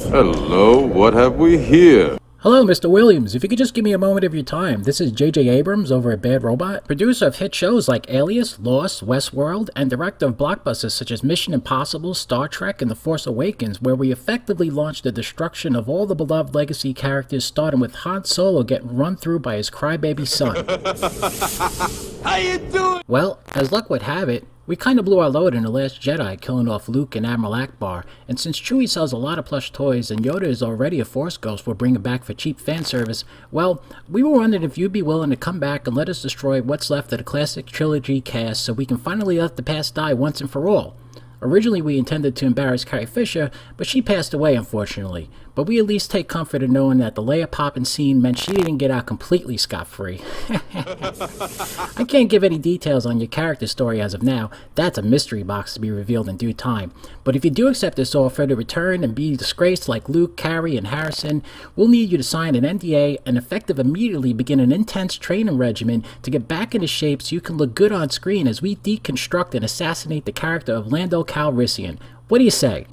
Hello, what have we here? Hello, Mr. Williams. If you could just give me a moment of your time. This is J.J. Abrams over at Bad Robot, producer of hit shows like Alias, Lost, Westworld, and director of blockbusters such as Mission Impossible, Star Trek, and The Force Awakens, where we effectively launched the destruction of all the beloved legacy characters, starting with Han Solo getting run through by his crybaby son. How you doing? Well, as luck would have it, we kinda blew our load in The Last Jedi, killing off Luke and Admiral Akbar, and since Chewie sells a lot of plush toys and Yoda is already a Force ghost we're bringing back for cheap fan service, well, we were wondering if you'd be willing to come back and let us destroy what's left of the classic trilogy cast so we can finally let the past die once and for all. Originally we intended to embarrass Carrie Fisher, but she passed away unfortunately. But we at least take comfort in knowing that the Leia poppin' scene meant she didn't get out completely scot-free. I can't give any details on your character story as of now. That's a mystery box to be revealed in due time. But if you do accept this offer to return and be disgraced like Luke, Carrie, and Harrison, we'll need you to sign an NDA and effective immediately begin an intense training regimen to get back into shape so you can look good on screen as we deconstruct and assassinate the character of Lando Calrissian. What do you say?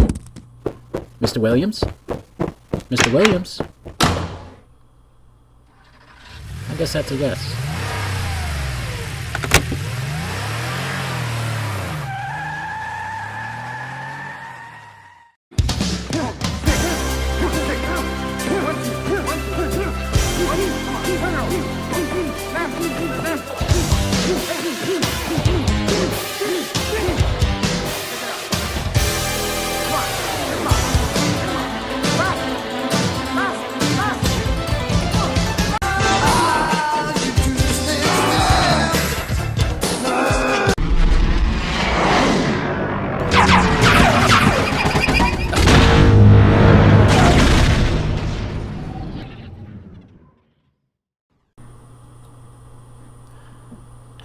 Mr. Williams? Mr. Williams? I guess that's a yes.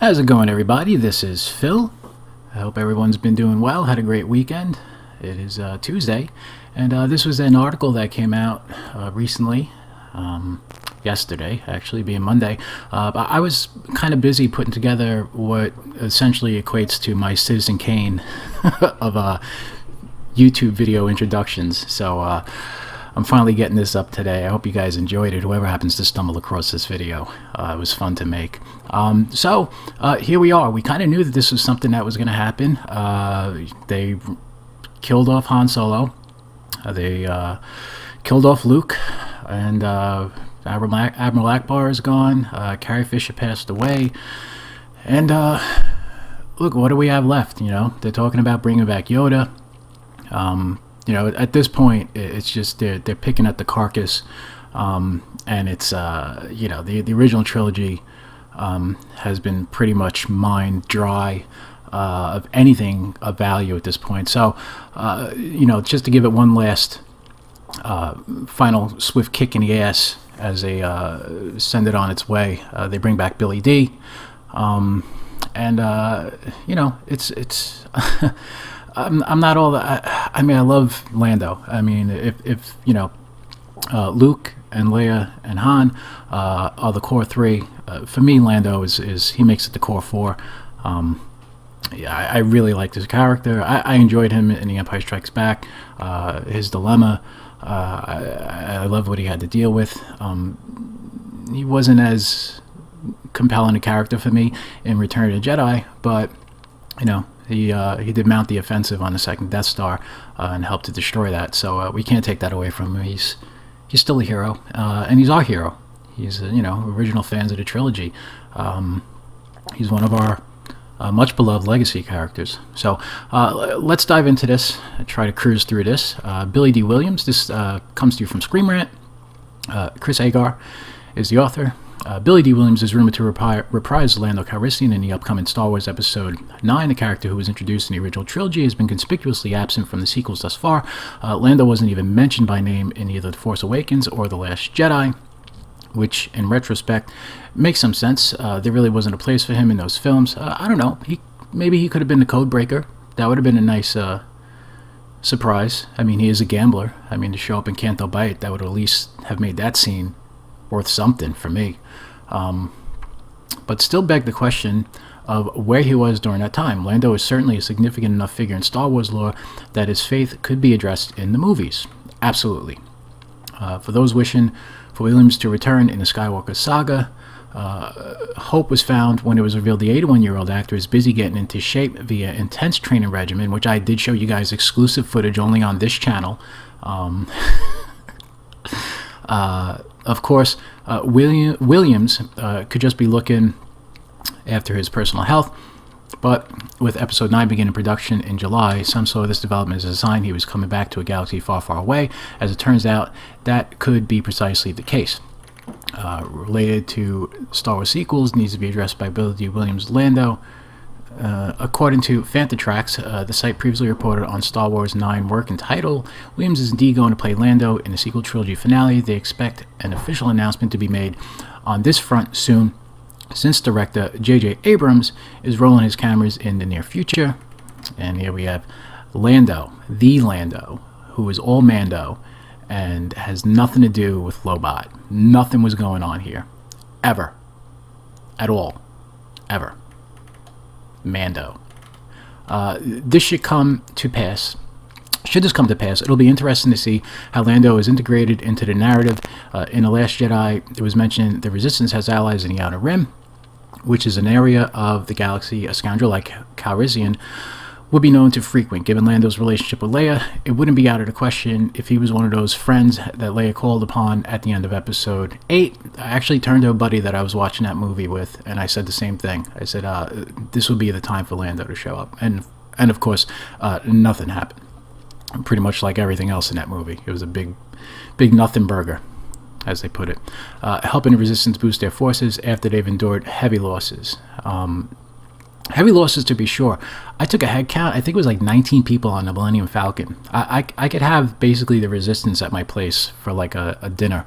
How's it going, everybody? This is Phil. I hope everyone's been doing well, had a great weekend. It is Tuesday, and this was an article that came out recently, yesterday, actually, being Monday. But I was kind of busy putting together what essentially equates to my Citizen Kane of YouTube video introductions, so I'm finally getting this up today. I hope you guys enjoyed it, whoever happens to stumble across this video. It was fun to make. So here we are. We kind of knew that this was something that was going to happen. They killed off Han Solo. They killed off Luke. And Admiral Akbar is gone. Carrie Fisher passed away. And look, what do we have left? You know, they're talking about bringing back Yoda. You know, at this point, it's just they're picking at the carcass, and it's you know, the original trilogy has been pretty much mined dry of anything of value at this point. So, you know, just to give it one last final swift kick in the ass as they send it on its way, they bring back Billy Dee, and you know, it's. I'm not all that. I mean, I love Lando. I mean, if you know, Luke and Leia and Han are the core three. For me, Lando is he makes it the core four. Yeah, I really liked his character. I enjoyed him in The Empire Strikes Back. His dilemma. I love what he had to deal with. He wasn't as compelling a character for me in Return of the Jedi, but you know. He did mount the offensive on the second Death Star and helped to destroy that. So we can't take that away from him. He's still a hero, and he's our hero. He's you know, original fans of the trilogy. He's one of our much beloved legacy characters. So let's dive into this. Try to cruise through this. Billy Dee Williams. This comes to you from Scream Rant. Chris Agar is the author. Billy Dee Williams is rumored to reprise Lando Calrissian in the upcoming Star Wars Episode 9. The character who was introduced in the original trilogy has been conspicuously absent from the sequels thus far. Lando wasn't even mentioned by name in either The Force Awakens or The Last Jedi, which, in retrospect, makes some sense. There really wasn't a place for him in those films. I don't know. Maybe he could have been the code breaker. That would have been a nice surprise. I mean, he is a gambler. I mean, to show up in Canto Bight, that would at least have made that scene worth something for me. but still beg the question of where he was during that time. Lando is certainly a significant enough figure in Star Wars lore that his faith could be addressed in the movies. Absolutely. For those wishing for Williams to return in the Skywalker saga, hope was found when it was revealed the 81-year-old actor is busy getting into shape via intense training regimen, which I did show you guys exclusive footage only on this channel. Of course, Williams could just be looking after his personal health, but with Episode 9 beginning production in July, some saw this development as a sign he was coming back to a galaxy far, far away. As it turns out, that could be precisely the case. Related to Star Wars sequels needs to be addressed by Billy D. Williams' Lando. According to Fantatrax, the site previously reported on Star Wars 9 work and title, Williams is indeed going to play Lando in the sequel trilogy finale. They expect an official announcement to be made on this front soon, since director J.J. Abrams is rolling his cameras in the near future. And here we have Lando, the Lando, who is all Mando and has nothing to do with Lobot. Nothing was going on here. Ever. At all. Ever. Mando. This should come to pass. Should this come to pass, it'll be interesting to see how Lando is integrated into the narrative. In The Last Jedi, it was mentioned the Resistance has allies in the Outer Rim, which is an area of the galaxy a scoundrel like Calrissian would be known to frequent. Given Lando's relationship with Leia, it wouldn't be out of the question if he was one of those friends that Leia called upon at the end of Episode 8. I actually turned to a buddy that I was watching that movie with, and I said the same thing. I said, this would be the time for Lando to show up. And of course, nothing happened. Pretty much like everything else in that movie. It was a big nothing burger, as they put it. Helping the Resistance boost their forces after they've endured heavy losses. Heavy losses, to be sure. I took a head count. I think it was like 19 people on the Millennium Falcon. I could have basically the Resistance at my place for like a dinner.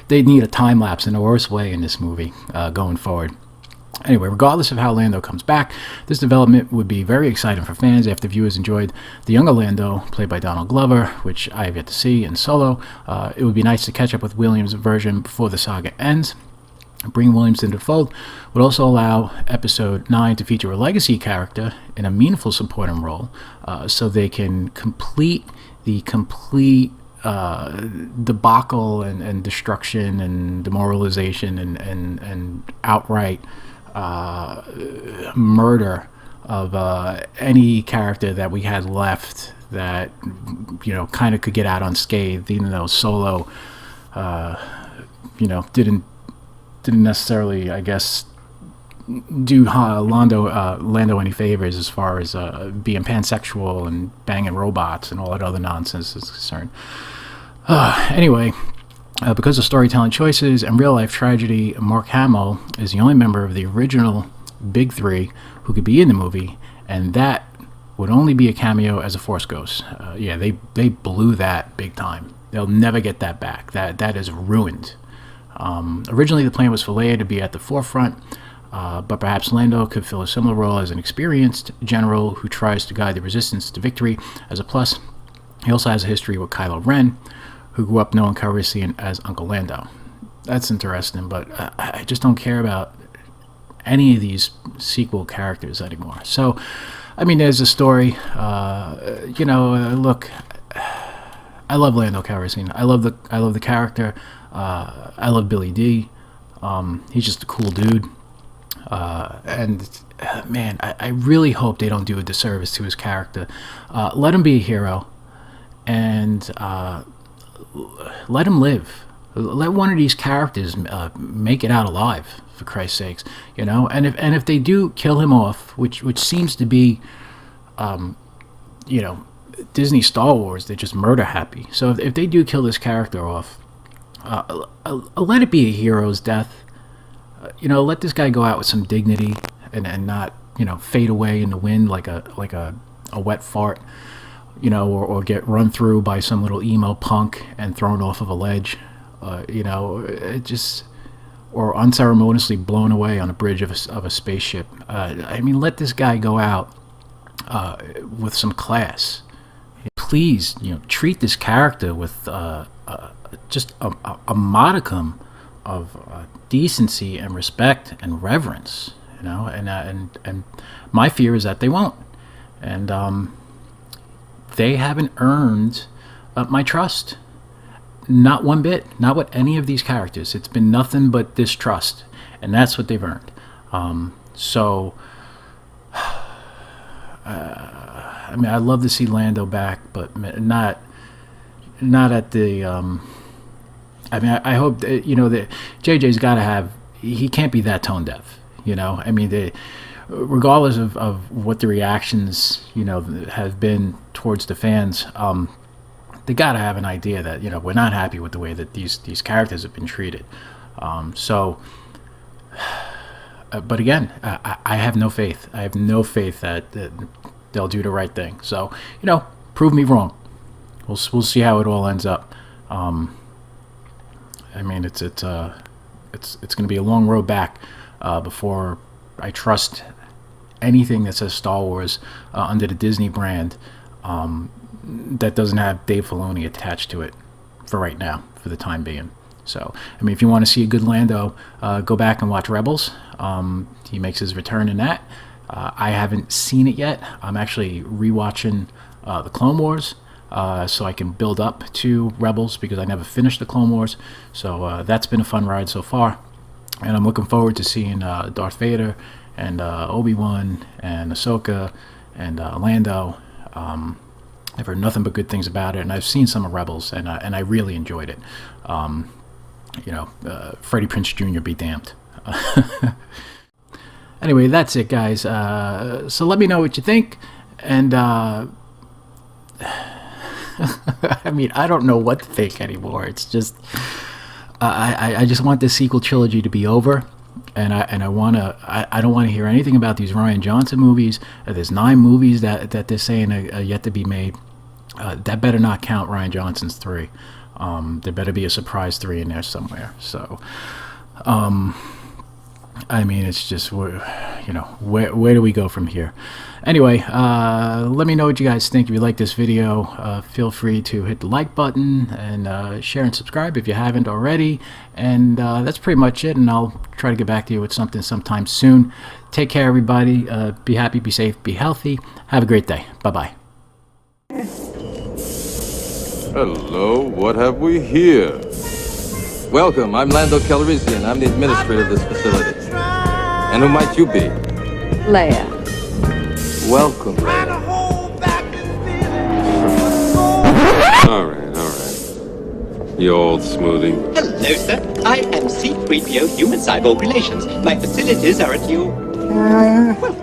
They need a time lapse in the worst way in this movie going forward. Anyway, regardless of how Lando comes back, this development would be very exciting for fans after viewers enjoyed the younger Lando, played by Donald Glover, which I have yet to see in Solo. It would be nice to catch up with Williams' version before the saga ends. Bring Williams into the fold would also allow Episode 9 to feature a legacy character in a meaningful supporting role, so they can complete the debacle and destruction and demoralization and outright murder of any character that we had left that, you know, kind of could get out unscathed, even though Solo, didn't necessarily, I guess, do Lando any favors as far as being pansexual and banging robots and all that other nonsense is concerned. Anyway, because of storytelling choices and real-life tragedy, Mark Hamill is the only member of the original Big Three who could be in the movie, and that would only be a cameo as a Force Ghost. They blew that big time. They'll never get that back. That is ruined. Originally, the plan was for Leia to be at the forefront, but perhaps Lando could fill a similar role as an experienced general who tries to guide the Resistance to victory. As a plus, he also has a history with Kylo Ren, who grew up knowing Calrissian as Uncle Lando. That's interesting, but I just don't care about any of these sequel characters anymore. So, I mean, there's a story. Look, I love Lando Calrissian. I love the character. I love Billy D. He's just a cool dude. Man, I really hope they don't do a disservice to his character. Let him be a hero, and let him live. Let one of these characters make it out alive, for Christ's sakes, And if they do kill him off, which seems to be, Disney Star Wars, they're just murder happy. So if they do kill this character off, let it be a hero's death. Let this guy go out with some dignity and not, fade away in the wind like a wet fart. Or get run through by some little emo punk and thrown off of a ledge, or unceremoniously blown away on a bridge of a spaceship. Let this guy go out with some class. Please, treat this character with just a modicum decency and respect and reverence, you know. And my fear is that they won't, and they haven't earned my trust. Not one bit. Not with any of these characters. It's been nothing but distrust, and that's what they've earned. So, I mean, I'd love to see Lando back, but not at the. I mean, I hope that, you know, that JJ's got to have. He can't be that tone deaf. You know, I mean, regardless of what the reactions, you know, have been towards the fans. They got to have an idea that, you know, we're not happy with the way that these characters have been treated. But again, I have no faith. I have no faith that they'll do the right thing. So, you know, prove me wrong. We'll see how it all ends up. I mean, it's going to be a long road back before I trust anything that says Star Wars under the Disney brand. That doesn't have Dave Filoni attached to it for right now, for the time being. So, I mean, if you want to see a good Lando, go back and watch Rebels. He makes his return in that. I haven't seen it yet. I'm actually rewatching the Clone Wars so I can build up to Rebels because I never finished the Clone Wars. So that's been a fun ride so far. And I'm looking forward to seeing Darth Vader and Obi-Wan and Ahsoka and Lando. I've heard nothing but good things about it, and I've seen some of Rebels, and I really enjoyed it. You know, Freddie Prinze Jr. be damned. Anyway, that's it, guys. So let me know what you think, and I mean, I don't know what to think anymore. It's just I just want this sequel trilogy to be over. And I don't want to hear anything about these Rian Johnson movies. There's 9 movies that they're saying are yet to be made. That better not count Rian Johnson's 3. There better be a surprise 3 in there somewhere. So, I mean, it's just, you know, where do we go from here? Anyway, let me know what you guys think. If you like this video, feel free to hit the like button and share and subscribe if you haven't already. And that's pretty much it. And I'll try to get back to you with something sometime soon. Take care, everybody. Be happy, be safe, be healthy. Have a great day. Bye-bye. Hello, what have we here? Welcome, I'm Lando Calrissian. I'm the administrator of this facility. And who might you be? Leia. Welcome, Leia. All right. You old smoothie. Hello, sir. I am C-3PO Human Cyborg Relations. My facilities are at your... well,